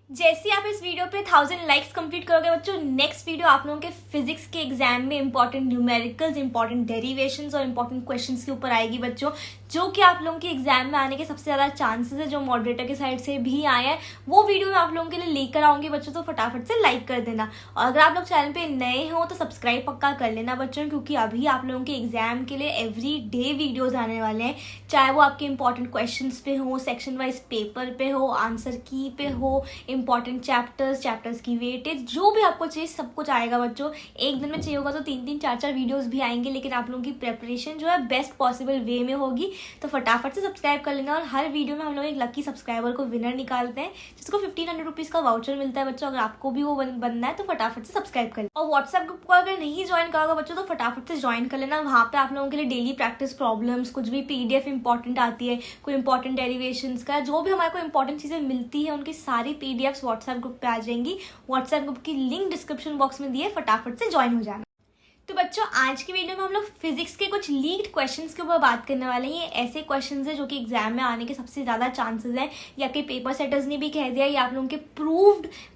जैसे आप इस वीडियो पे 1000 लाइक्स कंप्लीट करोगे बच्चों, नेक्स्ट वीडियो आप लोगों के फिजिक्स के एग्जाम में इंपॉर्टेंट न्यूमेरिकल्स, इंपॉर्टेंट डेरिवेशंस और इंपॉर्टेंट क्वेश्चंस के ऊपर आएगी बच्चों, जो कि आप लोगों के एग्जाम में आने के सबसे ज़्यादा चांसेस है, जो मॉडरेटर के साइड से भी आए हैं। वो वीडियो मैं आप लोगों के लिए लेकर आऊंगी बच्चों, तो फटाफट से लाइक कर देना। और अगर आप लोग चैनल पे नए हो तो सब्सक्राइब पक्का कर लेना बच्चों, क्योंकि अभी आप लोगों के एग्जाम के लिए एवरी डे वीडियोज़ आने वाले हैं। चाहे वो आपके इंपॉर्टेंट क्वेश्चन पे हो, सेक्शन वाइज पेपर पे हो, आंसर की पे हो, इंपॉर्टेंट चैप्टर्स की वेटेज, जो भी आपको चाहिए सब कुछ आएगा बच्चों। एक दिन में चाहिए होगा तो 3-3 4-4 वीडियोस भी आएंगे, लेकिन आप लोगों की प्रेपरेशन जो है बेस्ट पॉसिबल वे में होगी। तो फटाफट से सब्सक्राइब कर लेना। और हर वीडियो में हम लोग एक लकी सब्सक्राइबर को विनर निकालते हैं, जिसको 1500 रुपीज़ का वाउचर मिलता है बच्चों। अगर आपको भी वो बनना है तो फटाफट से सब्सक्राइब कर लेना। और व्हाट्सएप ग्रुप को अगर नहीं ज्वाइन करोगे बच्चों तो फटाफट से ज्वाइन कर लेना। वहाँ पे आप लोगों के लिए डेली प्रैक्टिस प्रॉब्लम्स, कुछ भी PDF इंपॉर्टेंट आती है, कोई इंपॉर्टेंट डेरिवेशंस का, जो भी हमारे को इंपॉर्टेंट चीज़ें मिलती है, उनकी सारी PDFs व्हाट्सएप ग्रुप पे आ जाएंगी। व्हाट्सएप ग्रुप की लिंक डिस्क्रिप्शन बॉक्स में दी है, फटाफट से ज्वाइन हो जाना। तो बच्चों, आज की वीडियो में हम लोग फिजिक्स के कुछ लीक्ड क्वेश्चंस के ऊपर बात करने वाले हैं। ये ऐसे क्वेश्चंस हैं जो कि एग्जाम में आने के सबसे ज़्यादा चांसेस हैं, या कि पेपर सेटर्स ने भी कह दिया, या आप लोगों के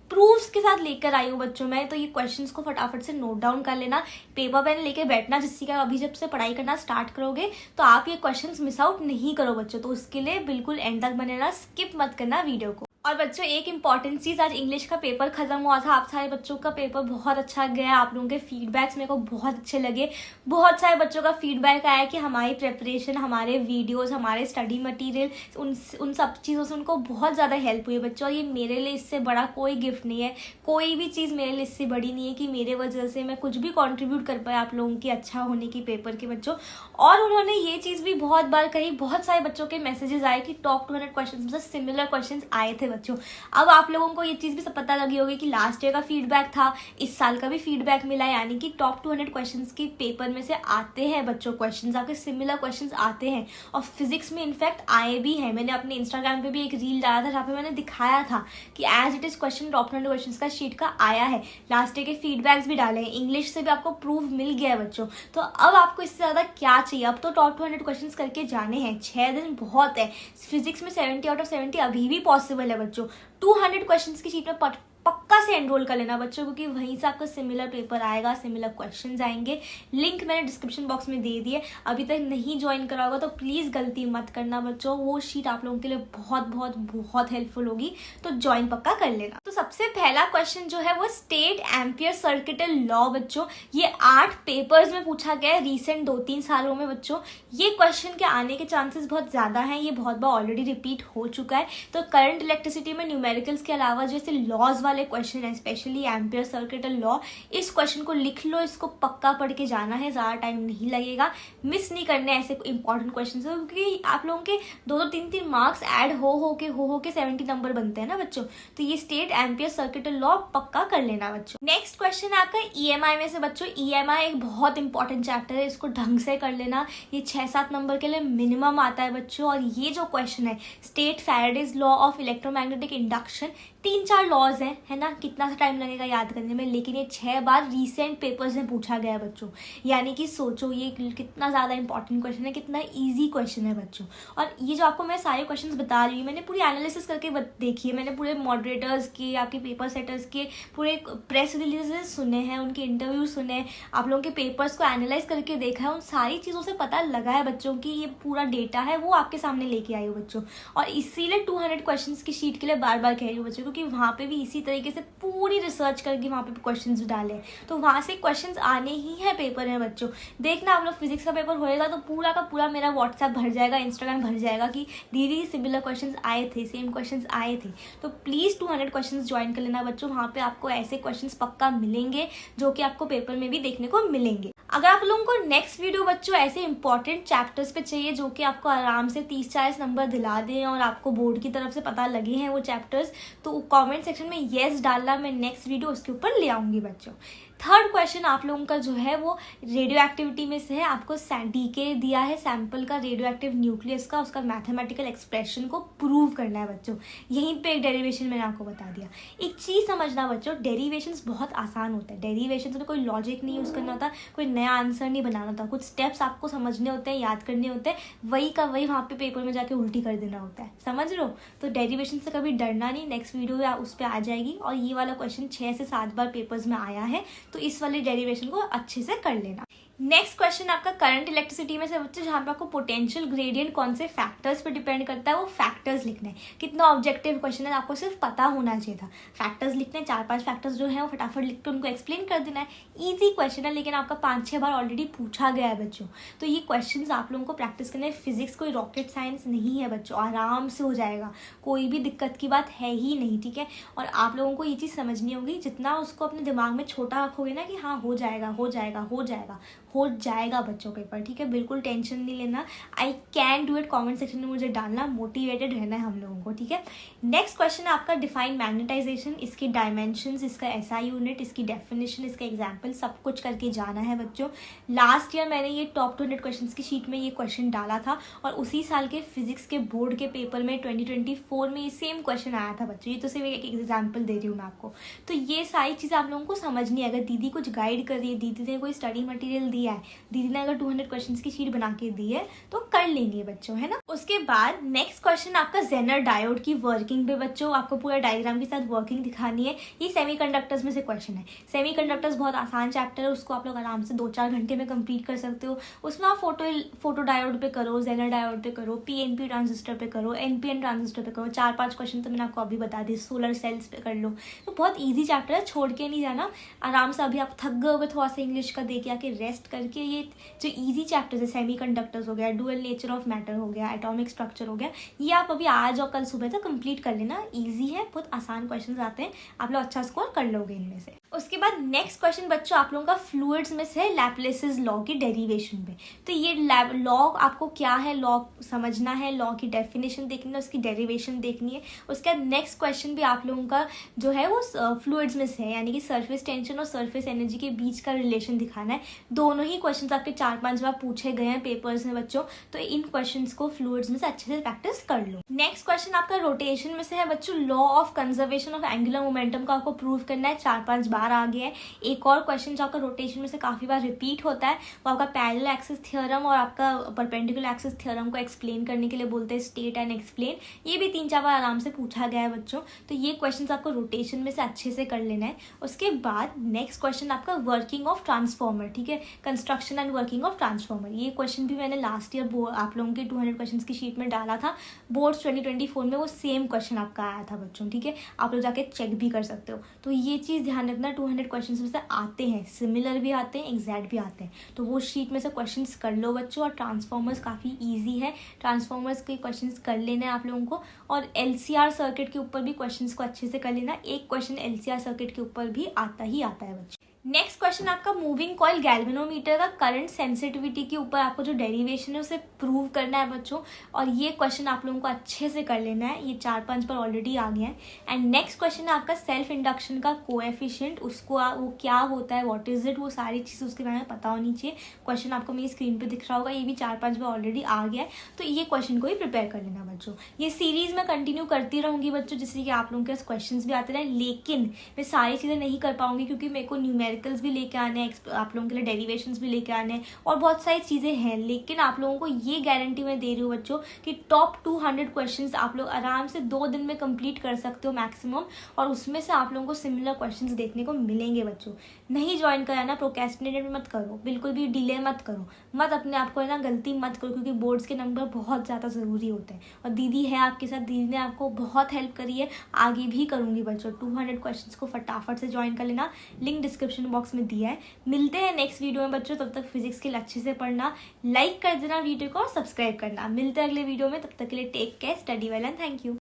प्रूफ्स के साथ लेकर आई हूँ बच्चों मैं। तो ये क्वेश्चंस को फटाफट से नोट डाउन कर लेना, पेपर पेन लेके बैठना, जिससे कि अभी जब से पढ़ाई करना स्टार्ट करोगे तो आप ये क्वेश्चंस मिस आउट नहीं करो बच्चों। तो उसके लिए बिल्कुल एंड तक बने रहना, स्किप मत करना वीडियो को। और बच्चों, एक इंपॉर्टेंट चीज़, आज इंग्लिश का पेपर खत्म हुआ था। आप सारे बच्चों का पेपर बहुत अच्छा गया। आप लोगों के फीडबैक्स मेरे को बहुत अच्छे लगे। बहुत सारे बच्चों का फीडबैक आया कि हमारी प्रेपरेशन, हमारे वीडियोस, हमारे स्टडी मटेरियल, उन सब चीज़ों से उनको बहुत ज़्यादा हेल्प हुई है बच्चों। और ये मेरे लिए इससे बड़ा कोई गिफ्ट नहीं है, कोई भी चीज़ मेरे लिए इससे बड़ी नहीं है कि मेरे वजह से मैं कुछ भी कॉन्ट्रीब्यूट कर पाया आप लोगों की अच्छा होने की पेपर के बच्चों। और उन्होंने ये चीज़ भी बहुत बार कही, बहुत सारे बच्चों के मैसेजेस आए कि टॉप 200 क्वेश्चन में सिमिलर क्वेश्चन आए थे बच्चों। अब आप लोगों को ये चीज़ भी सब पता लगी होगी कि लास्ट ईयर का फीडबैक था, इस साल का भी फीडबैक मिला, यानी कि टॉप 200 क्वेश्चंस की पेपर में से आते हैं बच्चों क्वेश्चंस, आपके सिमिलर क्वेश्चंस आते हैं। और फिजिक्स में इनफैक्ट आए भी हैं। मैंने अपने इंस्टाग्राम पे भी एक रील डाला था जहाँ पे मैंने दिखाया था कि as it is question top 200 question का शीट का आया है। लास्ट ईयर के फीडबैक्स भी डाले हैं, इंग्लिश से भी आपको प्रूफ मिल गया है बच्चों। तो अब आपको इससे ज़्यादा क्या चाहिए? अब तो टॉप 200 क्वेश्चन करके जाने हैं, 6 दिन बहुत है। फिजिक्स में 70 आउट ऑफ 70 अभी भी पॉसिबल है बच्चों। 200 क्वेश्चंस की शीट में पक्का से एनरोल कर लेना बच्चों, क्योंकि वहीं से आपका सिमिलर पेपर आएगा, सिमिलर क्वेश्चंस आएंगे। लिंक मैंने डिस्क्रिप्शन बॉक्स में दे दी है। अभी तक नहीं ज्वाइन करा होगा तो प्लीज़ गलती मत करना बच्चों, वो शीट आप लोगों के लिए बहुत बहुत बहुत हेल्पफुल होगी। तो ज्वाइन पक्का कर लेना। तो सबसे पहला क्वेश्चन जो है वो स्टेट एम्पियर सर्किटल लॉ बच्चों। ये 8 पेपर्स में पूछा गया है रिसेंट 2-3 सालों में बच्चों। ये क्वेश्चन के आने के चांसेस बहुत ज़्यादा हैं, ये बहुत बार ऑलरेडी रिपीट हो चुका है। तो करंट इलेक्ट्रिसिटी में न्यूमेरिकल्स के अलावा जैसे लॉज वाले क्वेश्चन है, स्पेशली एम्पियर सर्किटल लॉ, इस क्वेश्चन को लिख लो, इसको पक्का पढ़ के जाना है, ज़्यादा टाइम नहीं लगेगा। मिस नहीं करने ऐसे इंपॉर्टेंट क्वेश्चन, क्योंकि आप लोगों के 2-3 मार्क्स ऐड हो के 70 नंबर बनते हैं ना बच्चों। तो ये स्टेट एम्पियर सर्किटल लॉ पक्का कर लेना बच्चों। नेक्स्ट क्वेश्चन है आपका EMI में से बच्चों। EMI एक बहुत इंपॉर्टेंट चैप्टर है, इसको ढंग से कर लेना। ये 6-7 नंबर के लिए मिनिमम आता है बच्चों। और ये जो क्वेश्चन है, state Faraday's law of electromagnetic induction, 3-4 laws हैं, है ना। कितना सा टाइम लगेगा याद करने में, लेकिन ये 6 बार रिसेंट पेपर्स में पूछा गया है बच्चों। यानी कि सोचो ये कितना ज़्यादा इंपॉर्टेंट क्वेश्चन है, कितना ईजी क्वेश्चन है बच्चों। और ये जो आपको मैं सारे क्वेश्चंस बता रही हूँ, मैंने पूरी एनालिसिस करके देखी है। मैंने पूरे मॉडरेटर्स के, आपके पेपर सेटर्स के पूरे प्रेस रिलीजेस सुने हैं, उनके इंटरव्यू सुने हैं, आप लोगों के पेपर्स को एनालाइज करके देखा है। उन सारी चीज़ों से पता लगा है बच्चों की ये पूरा डेटा है वो आपके सामने लेके आई हूँ बच्चों। और इसीलिए 200 क्वेश्चन की शीट के लिए बार बार कह रही हूँ बच्चों, क्योंकि वहाँ पे भी इसी तरीके से पूरी रिसर्च करके वहाँ पे क्वेश्चंस डाले हैं। तो वहाँ से क्वेश्चंस आने ही है पेपर में बच्चों। देखना आप लोग, फिजिक्स का पेपर होएगा तो पूरा का पूरा मेरा व्हाट्सएप भर जाएगा, इंस्टाग्राम भर जाएगा कि दीदी सिमिलर क्वेश्चंस आए थे, सेम क्वेश्चंस आए थे। तो प्लीज़ 200 क्वेश्चंस ज्वाइन कर लेना बच्चों। वहाँ पे आपको ऐसे क्वेश्चंस पक्का मिलेंगे जो कि आपको पेपर में भी देखने को मिलेंगे। अगर आप लोगों को नेक्स्ट वीडियो बच्चों ऐसे इंपॉर्टेंट चैप्टर्स पे चाहिए जो कि आपको आराम से 30-40 नंबर दिला दें और आपको बोर्ड की तरफ से पता लगे हैं वो चैप्टर्स, तो कमेंट सेक्शन में येस डालना, मैं नेक्स्ट वीडियो उसके ऊपर ले आऊंगी बच्चों। थर्ड क्वेश्चन आप लोगों का जो है वो रेडियो एक्टिविटी में से है। आपको डीके दिया है सैंपल का, रेडियो एक्टिव न्यूक्लियस का, उसका मैथमेटिकल एक्सप्रेशन को प्रूव करना है बच्चों। यहीं पे एक डेरिवेशन मैंने आपको बता दिया। एक चीज़ समझना बच्चों, डेरिवेशंस बहुत आसान होता है। डेरिवेशंस में कोई लॉजिक नहीं यूज़ करना होता, कोई नया आंसर नहीं बनाना होता, कुछ स्टेप्स आपको समझने होते हैं, याद करने होते हैं, वही का वही वहाँ पे पेपर में जाके उल्टी कर देना होता है। समझ लो, तो डेरिवेशन से कभी डरना नहीं। नेक्स्ट वीडियो उस पर आ जाएगी। और ये वाला क्वेश्चन 6 से 7 बार पेपर्स में आया है, तो इस वाले डेरिवेशन को अच्छे से कर लेना। नेक्स्ट क्वेश्चन आपका करंट इलेक्ट्रिसिटी में से बच्चे, जहाँ पे आपको पोटेंशियल ग्रेडियंट कौन से फैक्टर्स पे डिपेंड करता है वो फैक्टर्स लिखना है। कितना ऑब्जेक्टिव क्वेश्चन है, आपको सिर्फ पता होना चाहिए था। फैक्टर्स लिखने, 4-5 फैक्टर्स जो है वो फटाफट लिख कर उनको एक्सप्लेन कर देना है। ईजी क्वेश्चन है, लेकिन आपका 5-6 बार ऑलरेडी पूछा गया है बच्चों। तो ये क्वेश्चन आप लोगों को प्रैक्टिस करना है। फिजिक्स कोई रॉकेट साइंस नहीं है बच्चों, आराम से हो जाएगा, कोई भी दिक्कत की बात है ही नहीं, ठीक है। और आप लोगों को ये चीज़ समझनी होगी, जितना उसको अपने दिमाग में छोटा रखोगे ना कि हाँ हो जाएगा हो जाएगा हो जाएगा, हो जाएगा बच्चों पेपर, ठीक है। बिल्कुल टेंशन नहीं लेना। I can do it comment section में मुझे डालना, मोटिवेटेड रहना है हम लोगों को, ठीक है। नेक्स्ट क्वेश्चन आपका डिफाइन मैग्नेटाइजेशन, इसकी डायमेंशंस, इसका एसआई यूनिट, इसकी डेफिनेशन, इसका एग्जांपल, सब कुछ करके जाना है बच्चों। लास्ट ईयर मैंने ये टॉप 200 क्वेश्चंस की शीट में ये क्वेश्चन डाला था, और उसी साल के फिजिक्स के बोर्ड के पेपर में 2024 में ये सेम क्वेश्चन आया था बच्चों। ये तो सिर्फ एक एग्जाम्पल दे रही हूँ मैं आपको। तो ये सारी चीज़ें आप लोगों को समझनी है। अगर दीदी कुछ गाइड कर रही है, दीदी ने कोई स्टडी मटेरियल दिया है, दीदी ने अगर 200 क्वेश्चंस की शीट बना के दी है, तो कर लेंगे बच्चों, है ना। उसके बाद नेक्स्ट क्वेश्चन आपका जेनर डायोड की वर्किंग पे बच्चों, आपको पूरा डायग्राम के साथ वर्किंग दिखानी है। ये सेमीकंडक्टर्स में से क्वेश्चन है। सेमीकंडक्टर्स बहुत आसान चैप्टर है, उसको आप लोग आराम से 2-4 घंटे में कंप्लीट कर सकते हो। उसमें आप फोटो डायोड पे करो, जेनर डायोड पे करो, पीएनपी ट्रांजिस्टर पे करो, एनपीएन ट्रांजिस्टर पे करो। 4-5 क्वेश्चन तो मैंने आपको अभी बता दी, सोलर सेल्स पे कर लो। तो बहुत ईजी चैप्टर है, छोड़ के नहीं जाना। आराम से, अभी आप थक गए होगे थोड़ा सा इंग्लिश का दे के आके, रेस्ट करके ये जो इजी चैप्टर्स है, सेमीकंडक्टर्स हो गया, डुअल नेचर ऑफ मैटर हो गया, एटॉमिक स्ट्रक्चर हो गया, ये आप अभी आज और कल सुबह तक कंप्लीट कर लेना। इजी है, बहुत आसान क्वेश्चंस आते हैं, आप लोग अच्छा स्कोर कर लोगे इनमें से। उसके बाद नेक्स्ट क्वेश्चन बच्चों आप लोगों का फ्लूइड्स में से लैप्लेसिस लॉ की डेरिवेशन पे। तो ये लॉ आपको क्या है, लॉ समझना है, लॉ की डेफिनेशन देखनी है, उसकी डेरिवेशन देखनी है। उसके बाद नेक्स्ट क्वेश्चन भी आप लोगों का जो है वो फ्लूइड्स में से है, यानी कि सरफेस टेंशन और सरफेस एनर्जी के बीच का रिलेशन दिखाना है। दोनों ही क्वेश्चन आपके 4-5 बार पूछे गए हैं पेपर्स में बच्चों, तो इन क्वेश्चंस को फ्लूइड्स में से अच्छे से प्रैक्टिस कर लो। नेक्स्ट क्वेश्चन आपका रोटेशन में से है बच्चों, law of conservation of angular momentum का आपको प्रूव करना है। 4-5 बार आ गया है। एक और क्वेश्चन जो आपका रोटेशन में से काफी बार रिपीट होता है, वो आपका पैरेलल एक्सिस थ्योरम और आपका परपेंडिकुलर एक्सिस थ्योरम को एक्सप्लेन करने के लिए बोलते हैं, स्टेट एंड एक्सप्लेन। ये भी 3-4 बार आराम से पूछा गया है बच्चों, तो ये क्वेश्चन आपको रोटेशन में से अच्छे से कर लेना है। उसके बाद नेक्स्ट क्वेश्चन आपका वर्किंग ऑफ ट्रांसफॉर्मर, ठीक है, construction and working of transformer. ये क्वेश्चन भी मैंने लास्ट ईयर आप लोगों के 200 क्वेश्चन की शीट में डाला था, बोर्ड्स 2024 में वो सेम क्वेश्चन आपका आया था बच्चों, ठीक है। आप लोग जाके चेक भी कर सकते हो। तो ये चीज़ ध्यान रखना, 200 क्वेश्चन में से आते हैं, सिमिलर भी आते हैं, एग्जैक्ट भी आते हैं, तो वो शीट में से क्वेश्चंस कर लो बच्चों। और ट्रांसफॉर्मर्स काफ़ी इजी है, ट्रांसफॉर्मर्स के क्वेश्चंस कर लेना है आप लोगों को। और एलसीआर सर्किट के ऊपर भी क्वेश्चंस को अच्छे से कर लेना। एक क्वेश्चन एलसीआर सर्किट के ऊपर भी आता है बच्चों। नेक्स्ट क्वेश्चन आपका मूविंग कॉइल गैल्वेनोमीटर का करंट सेंसिटिविटी के ऊपर आपको जो डेरिवेशन है उसे प्रूव करना है बच्चों, और ये क्वेश्चन आप लोगों को अच्छे से कर लेना है। ये 4-5 बार ऑलरेडी आ गया है। एंड नेक्स्ट क्वेश्चन है आपका सेल्फ इंडक्शन का कोएफिशिएंट, उसको वो क्या होता है, व्हाट इज इट, वो सारी चीज़ उसके बारे में पता होनी चाहिए। क्वेश्चन आपको मेरी स्क्रीन पर दिख रहा होगा, ये भी 4-5 बार ऑलरेडी आ गया है, तो ये क्वेश्चन को ही प्रिपेयर कर लेना बच्चों। ये सीरीज में कंटिन्यू करती रहूँगी बच्चों, जिससे कि आप लोगों के पास क्वेश्चन भी आते रहे। लेकिन मैं सारी चीज़ें नहीं कर पाऊंगी, क्योंकि मेरे को न्यूमेरिकल्स भी लेके आने हैं, आप लोगों के लिए डेरिवेशंस भी लेके आने हैं, और बहुत सारी चीज़ें हैं। लेकिन आप लोगों को ये गारंटी मैं दे रही हूँ बच्चों कि टॉप 200 क्वेश्चंस आप लोग आराम से 2 दिन में कंप्लीट कर सकते हो मैक्सिमम, और उसमें से आप लोगों को सिमिलर क्वेश्चंस देखने को मिलेंगे बच्चों। नहीं ज्वाइन कराना, प्रोक्रेस्टिनेट मत करो, बिल्कुल भी डिले मत करो, मत अपने आप को है ना गलती मत करो, क्योंकि बोर्ड्स के नंबर बहुत ज़्यादा ज़रूरी होते हैं। और दीदी है आपके साथ, दीदी ने आपको बहुत हेल्प करी है, आगे भी करूँगी बच्चों। 200 क्वेश्चंस को फटाफट से ज्वाइन कर लेना, लिंक डिस्क्रिप्शन बॉक्स में दिया है। मिलते हैं नेक्स्ट वीडियो में बच्चों, तब तक फिजिक्स के लिए अच्छे से पढ़ना, लाइक कर देना वीडियो को और सब्सक्राइब करना। मिलते हैं अगले वीडियो में, तब तक के लिए take care, study well and thank you.